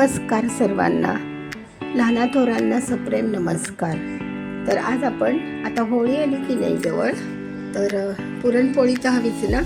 नमस्कार सर्वांना, लहाना थोरांना सप्रेम नमस्कार। तर आज आपण आता होळी आली की नाही जवळ, तर पुरणपोळी तर हवीच ना,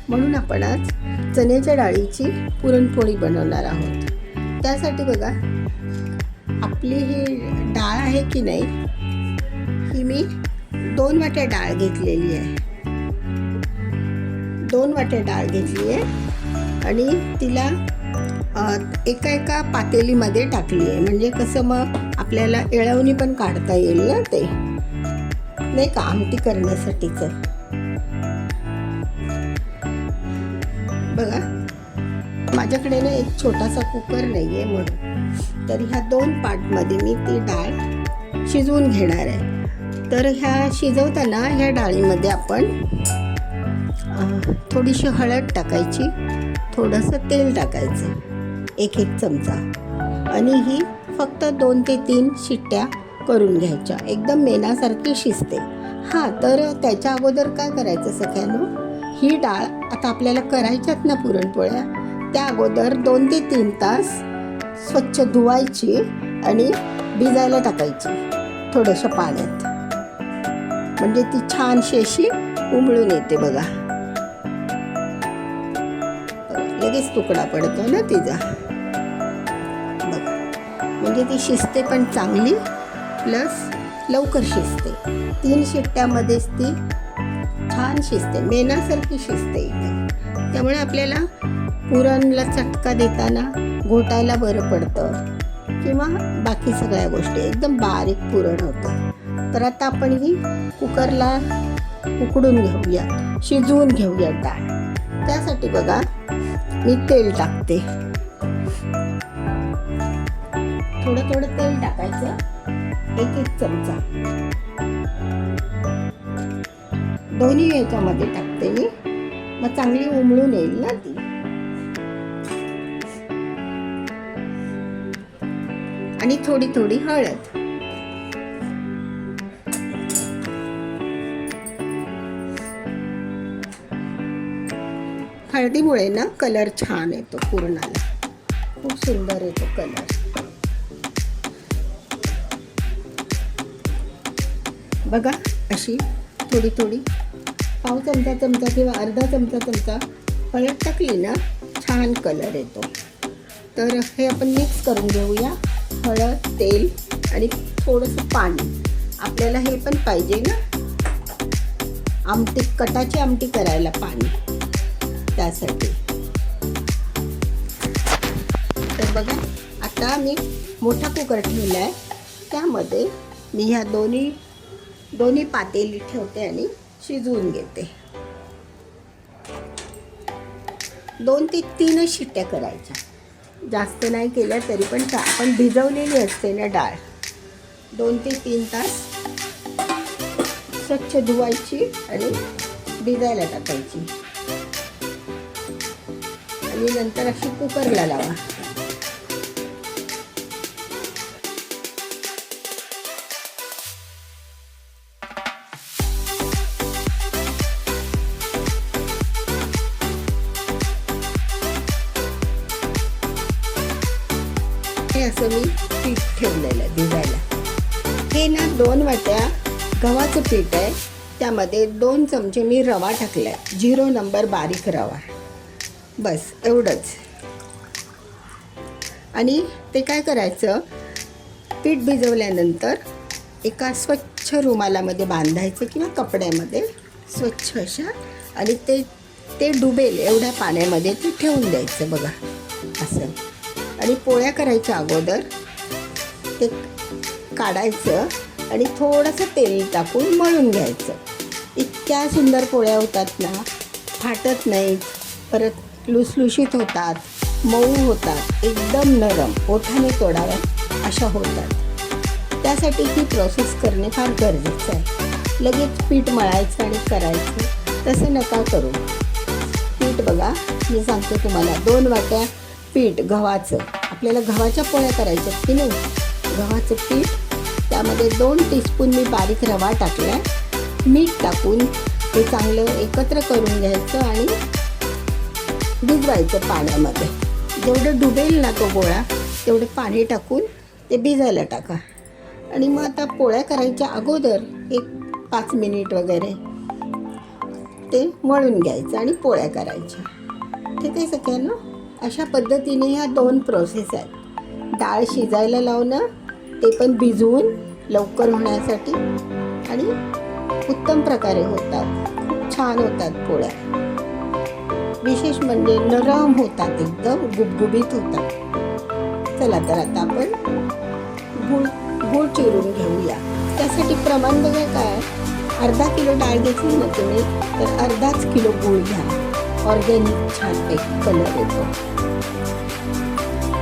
म्हणून आपण आज चण्याच्या डाळीची पुरणपोळी बनवणार आहोत। त्यासाठी बघा, आपली ही डाळ आहे की नाही, ही मी 2 वाट्या डाळ घेतलेली आहे। 2 वाट्या डाळ घेतली आहे आणि तिला एका पातेलीमध्ये टाकली आहे, म्हणजे कसं मग आपल्याला येळवणी पण काढता येईल ना, ते नाही का, आमटी करण्यासाठीचं। बघा, माझ्याकडे ना एक छोटासा कुकर नाही आहे, म्हणून तर ह्या 2 पार्टमध्ये मी ती डाळ शिजवून घेणार आहे। तर ह्या शिजवताना ह्या डाळीमध्ये आपण थोडीशी हळद टाकायची, थोडंसं तेल टाकायचं, 1 चमचा, आणि ही फक्त 2 ते 3 शिट्ट्या करून घ्यायच्या, एकदम मेणासारखी शिजते। तर त्याच्या अगोदर काय करायचं सगळ्यांनो, ही डाळ आता आपल्याला करायच्यात ना पुरणपोळ्या, त्या अगोदर 2 ते 3 तास स्वच्छ धुवायची आणि भिजायला टाकायची थोड्याशा पाण्यात, म्हणजे ती छानशी अशी उमळून येते। बघा, लगेच तुकडा पडतो ना तिचा, बघा, म्हणजे ती शिजते पण चांगली, प्लस लवकर शिजते। 3 शिट्ट्यामध्येच ती छान शिजते, मेणासारखी शिजते एकदम। त्यामुळे आपल्याला पुरणला चटका देताना घोटायला बरं पडतं, किंवा बाकी सगळ्या गोष्टी एकदम बारीक पुरण होतं। तर आता आपण ही कुकरला उकडून घेऊया, शिजवून घेऊया डाळ। त्यासाठी बघा, मी तेल टाकते, थोडं तेल टाकायचं, 1 चमचा दोन्ही याच्यामध्ये टाकते मी, मग चांगली उमळून येईल ना ती। आणि थोडी हळद, हळदीमुळे ना कलर छान येतो पुरणाला, खूप सुंदर येतो कलर। बघा, अशी थोडी पाव चमचा किंवा अर्धा चमचा हळद टाकली ना, छान कलर येतो। तर हे आपण मिक्स करून घेऊया, हळद, तेल आणि थोडंसं पाणी। आपल्याला हे पण पाहिजे ना, आमटी, कटाची आमटी करायला पाणी, त्यासाठी। तर बघा, आता मी मोठा कुकर ठेवला आहे, त्यामध्ये मी ह्या दोन्ही पातेली ठेवते आणि शिजवून घेते। 2 ते 3 शिट्ट्या करायच्या, जास्त नाही केल्या तरी पण आपण भिजवलेली असते ना डाळ। 2 ते 3 तास स्वच्छ धुवायची आणि भिजायला टाकायची, आणि नंतर अशी कुकरला लावा। हे असं मी पीठ ठेवलेलं भिजायला। हे ना 2 वाट्या गव्हाचं पीठ आहे, त्यामध्ये 2 चमचे मी रवा टाकलाय, 0 नंबर बारीक रवा, बस एवढंच। आणि ते काय करायचं, पीठ भिजवल्यानंतर एका स्वच्छ रुमालामध्ये बांधायचं किंवा कपड्यामध्ये स्वच्छ अशा, आणि ते डुबेल एवढ्या पाण्यामध्ये ते ठेवून द्यायचं। बघा असं, आणि पोळ्या करायच्या अगोदर ते काढायचं आणि थोडंसं तेल टाकून मळून घ्यायचं। इतक्या सुंदर पोळ्या होतात ना, फाटत नाहीत, परत लुसलुशीत होतात, मऊ होतात, एकदम नरम, ओठाने तोडाव्या अशा होतात। त्यासाठी ही प्रोसेस करणे फार गरजेचं आहे। लगेच पीठ मळायचं आणि करायचं, तसं नका करू। पीठ बघा, मी सांगते तुम्हाला, 2 वाट्या पीठ गव्हाचं, आपल्याला गव्हाच्या पोळ्या करायच्या की नाही, गव्हाचं पीठ, त्यामध्ये 2 टीस्पून मी बारीक रवा टाकला, मीठ टाकून हे चांगलं एकत्र करून घ्यायचं आणि भिजवायचं पाण्यामध्ये जेवढं डुबेल ना तो गोळा तेवढं पाणी टाकून ते भिजायला टाका. आणि मग आता पोळ्या करायच्या अगोदर एक 5 मिनिट वगैरे ते मळून घ्यायचं आणि पोळ्या करायच्या. ठीक आहे सगळ्यांना. अशा पद्धतीने ह्या 2 प्रोसेस आहेत. डाळ शिजायला लावणं, ते पण भिजवून लवकर होण्यासाठी, आणि उत्तम प्रकारे होतात. खूप छान होतात पोळ्या. विशेष म्हणजे नरम होतात, एकदम गुबगुबीत होतात. चला तर आता आपण गूळ चिरून घेऊया. त्यासाठी प्रमाण बघा काय, अर्धा किलो डाळ घेतली ना तुम्ही तर अर्धाच किलो गूळ घ्या. ऑर्गॅनिक छान एक कलर येतो.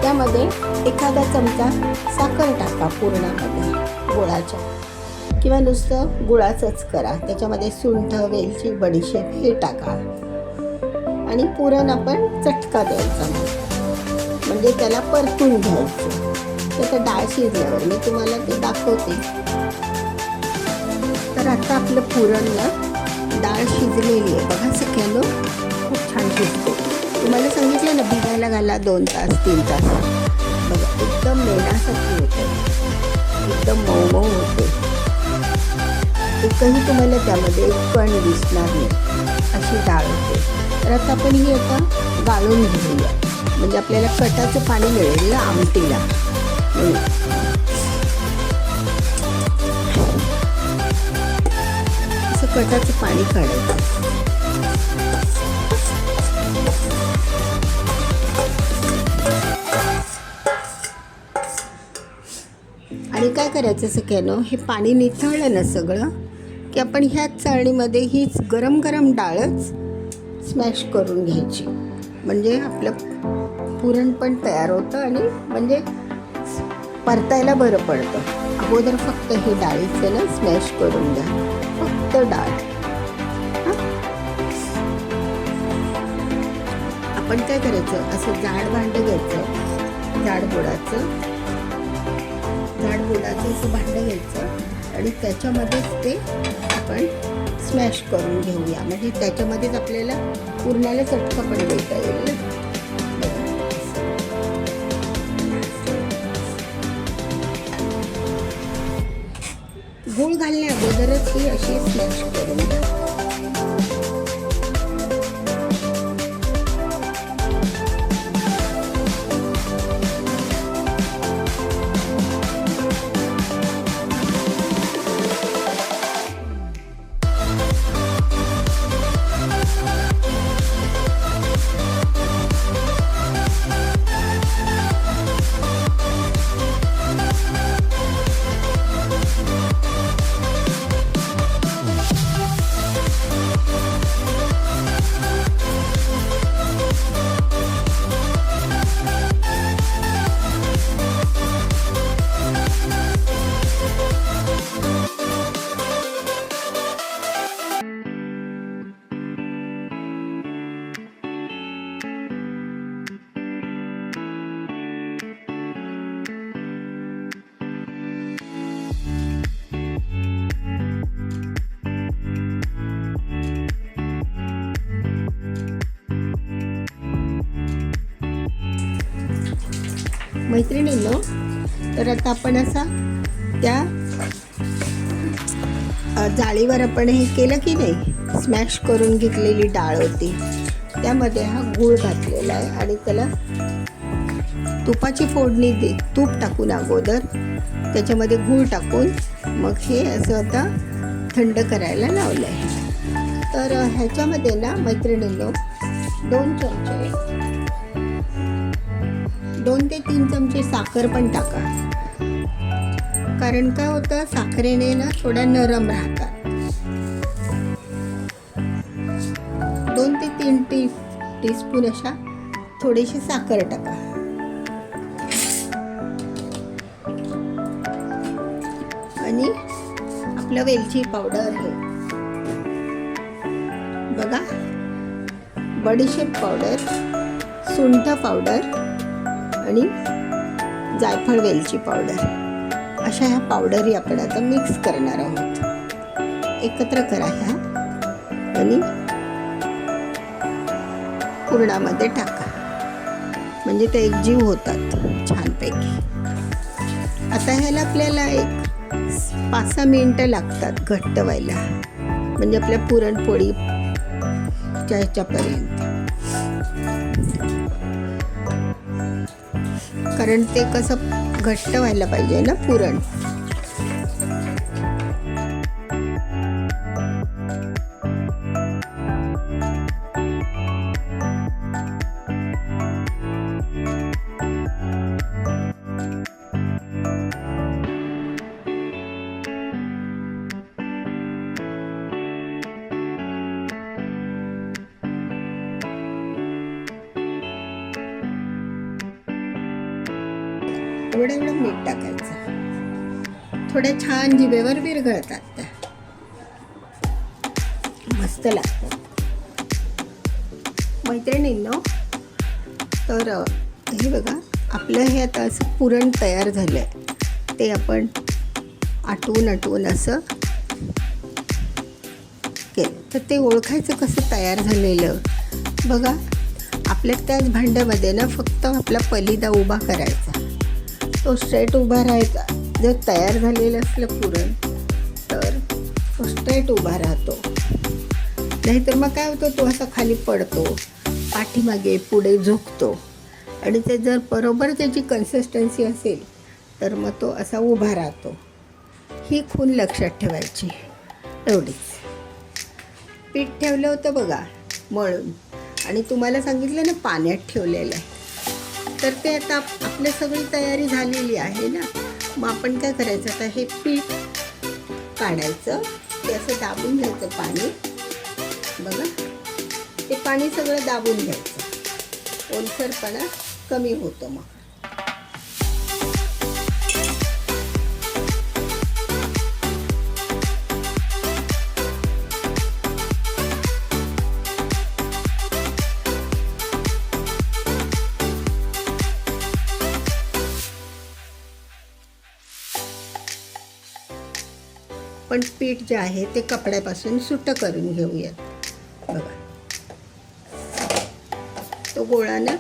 त्यामध्ये एखादा चमचा साखर टाका पुरणामध्ये गुळाच्या, किंवा नुसतं गुळाचंच करा. त्याच्यामध्ये सुंठ, वेलची, बडीशेप हे टाका आणि पुरण आपण चटका द्यायचा, म्हणजे त्याला परतून घ्यायचं. त्याचं डाळ शिजल्यावर मी तुम्हाला ते दाखवते. तर आता आपलं पुरण ना डाळ शिजलेली आहे बघा सगळ्यांना, खूप छान शिजते. तुम्हाला सांगितलं ना भिजायला घाला 2 तास 3 तास. बघा एकदम मेणासारखी होते, एकदम मऊ मऊ होते. एकही तुम्हाला त्यामध्ये कण दिसणार नाही, अशी डाळ होते. तर आता आपण ही आता गाळून घेऊया, म्हणजे आपल्याला कटाचं पाणी मिळेल ना आमटीला. असं कटाचं पाणी काढायचं. आणि काय करायचं सगळ्यांना, हे पाणी निथळलं ना सगळं की आपण ह्याच चाळणीमध्ये हीच गरम गरम डाळच स्मॅश करून घ्यायची, म्हणजे आपलं पुरण पण तयार होतं आणि म्हणजे परतायला बरं पडतं. अगोदर फक्त हे डाळीचं ना स्मॅश करून घ्या, फक्त डाळ. आपण काय करायचं, असं जाड भांडं घ्यायचं, जाड बुडाचं असं भांडं घ्यायचं आणि त्याच्यामध्येच ते आपण स्मॅश करून घेऊया, म्हणजे त्याच्यामध्येच आपल्याला पुरणाला चटका पण देता येईल ना. गूळ घालण्या अगोदरच ही अशी स्मॅश करून घ्या. मैत्रिणींनो, तर आता आपण असा त्या जाळीवर आपण हे केलं की नाही, स्मॅश करून घेतलेली डाळ होती त्यामध्ये हा गूळ घातलेला आहे आणि त्याला तुपाची फोडणी दे. तूप टाकून अगोदर त्याच्यामध्ये गूळ टाकून मग हे असं आता थंड करायला लावलं आहे. तर ह्याच्यामध्ये ना मैत्रिणींनो 2 ते 3 चमचे साखर पण टाका, कारण काय होतं साखरेने ना थोड्या नरम राहतात. 2 ते 3 टीस्पून अशा थोडीशी साखर टाका. आणि आपलं वेलची पावडर आहे बघा, बडीशेप पावडर, सुंठ पावडर आणि जायफळ वेलची पावडर, अशा ह्या पावडरी आपण आता मिक्स करणार आहोत. एकत्र करा ह्या आणि पुरणामध्ये टाका, म्हणजे ते एकजीव होतात छानपैकी. आता ह्याला आपल्याला एक 5-6 मिनटं लागतात घट्ट व्हायला, म्हणजे आपल्या पुरणपोळीच्या ह्याच्यापर्यंत. कारण ते कसं घट्ट व्हायला पाहिजे ना पुरण. एवढं मीठ टाकायचं. थोड्या छान जिभेवर विरघळतात त्या, मस्त लागतात मैत्रिणींनो. तर हे बघा, आपलं हे आता असं पुरण तयार झालं आहे. ते आपण आटवून असं केलं तर ते ओळखायचं कसं तयार झालेलं. बघा, आपल्या त्याच भांड्यामध्ये ना फक्त आपला पलिदा उभा करायचा, तो स्ट्रेट उभा राहायचा. जर तयार झालेलं असलं पुरण तर तो स्ट्रेट उभा राहतो, नाहीतर मग काय होतं, तो असा खाली पडतो, पाठीमागे पुढे झुकतो. आणि ते जर बरोबर त्याची कन्सिस्टन्सी असेल तर मग तो असा उभा राहतो. ही खूण लक्षात ठेवायची, एवढीच. पीठ ठेवलं होतं बघा मळून, आणि तुम्हाला सांगितलं ना पाण्यात ठेवलेलं आहे. तर ते आता आपली सगळी तयारी झालेली आहे ना. मग आपण काय करायचं, आता हे पीठ काढायचं, ते असं दाबून घ्यायचं पाणी. बघा, ते पाणी सगळं दाबून घ्यायचं, ओलसरपणा कमी होतो मग. पण पीठ जे आहे ते कपड्यापासून सुट्टं करून घेऊयात. बघा, तो गोळा ना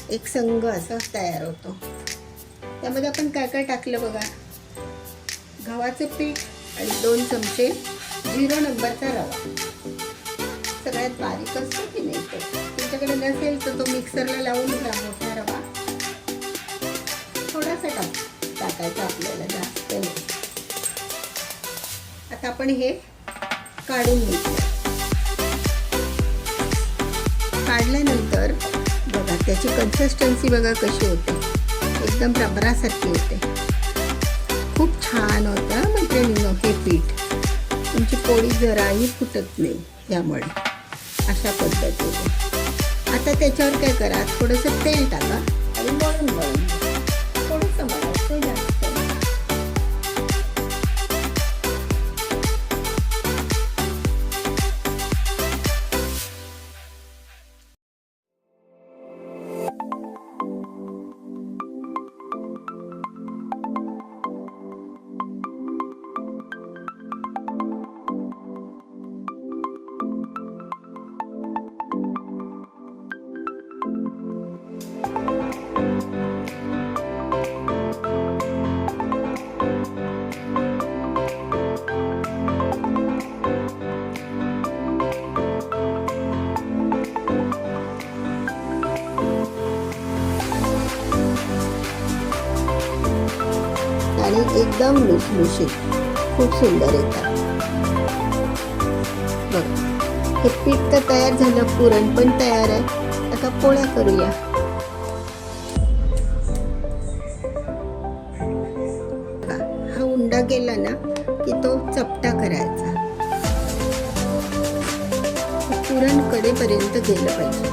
एक संघ असा तयार होतो. त्यामध्ये आपण काय काय टाकलं बघा, गव्हाचं पीठ आणि 2 चमचे 0 नंबरचा रवा. सगळ्यात बारीक असतो की नाही, तो तुमच्याकडे नसेल तर तो मिक्सरला लावून घ्या, मोठा रवा. थोडासा टाकायचा आपल्याला, जास्त नाही. आता आपण हे काढून घेतलं. काढल्यानंतर बघा त्याची कन्सिस्टन्सी बघा कशी होते, एकदम रबरासारखी होते. खूप छान होतं मैत्रिणींनो हे पीठ. तुमची पोळी जराही फुटत नाही यामुळे, अशा पद्धतीने. आता त्याच्यावर काय करा, थोडंसं तेल टाका आणि मळून थोडंसं मळायचं, जास्त. आणि एकदम लुसलुशीत, खूप सुंदर येतात. बघ, हे पीठ तर तयार झालं, पुरण पण तयार आहे. आता पोळ्या करूया. हा उंडा केला ना की तो चपटा करायचा, पुरण कडेपर्यंत गेलं पाहिजे.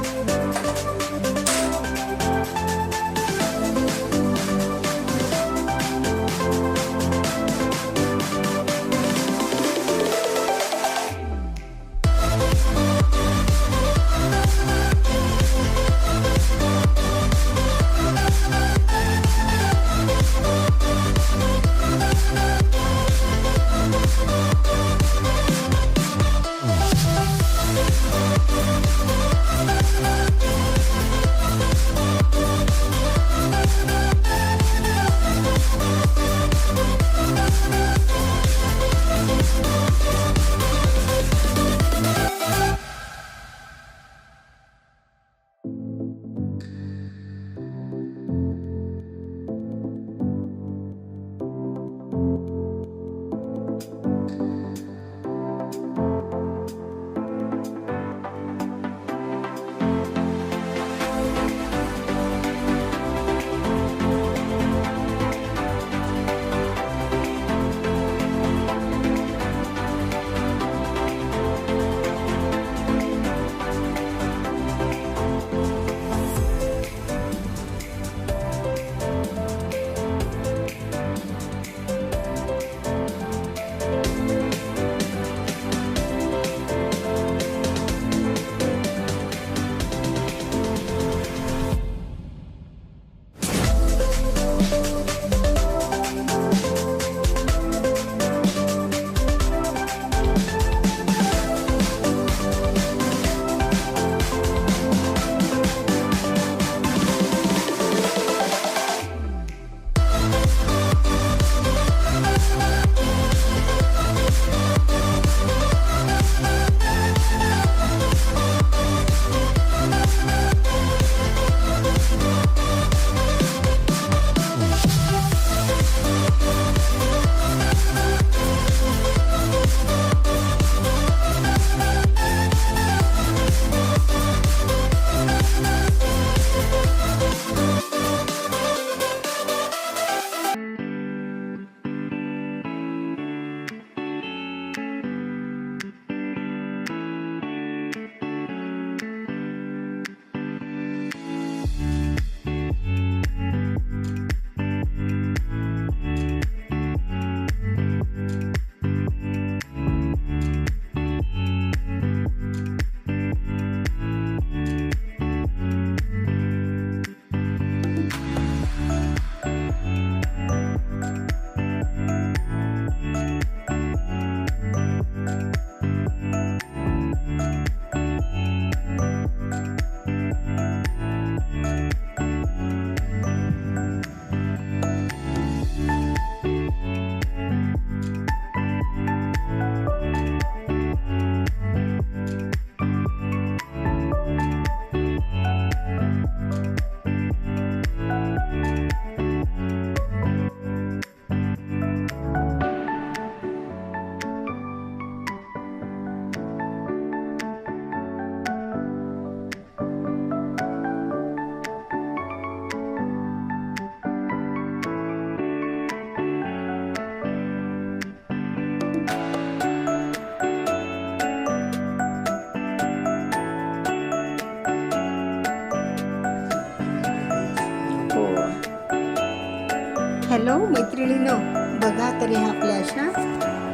हॅलो मैत्रिणीनो, बघा तर ह्या आपल्या अशा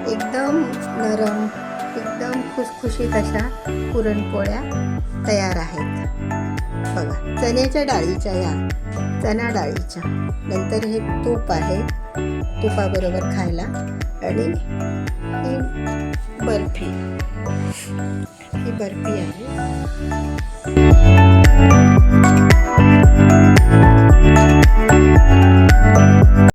एकदम नरम, एकदम खुसखुशीत अशा पुरणपोळ्या तयार आहेत. बघा, चण्याच्या डाळीच्या, या चणा डाळीच्या. नंतर हे तूप आहे, तुपाबरोबर खायला. आणि ही बर्फी, ही बर्फी आहे.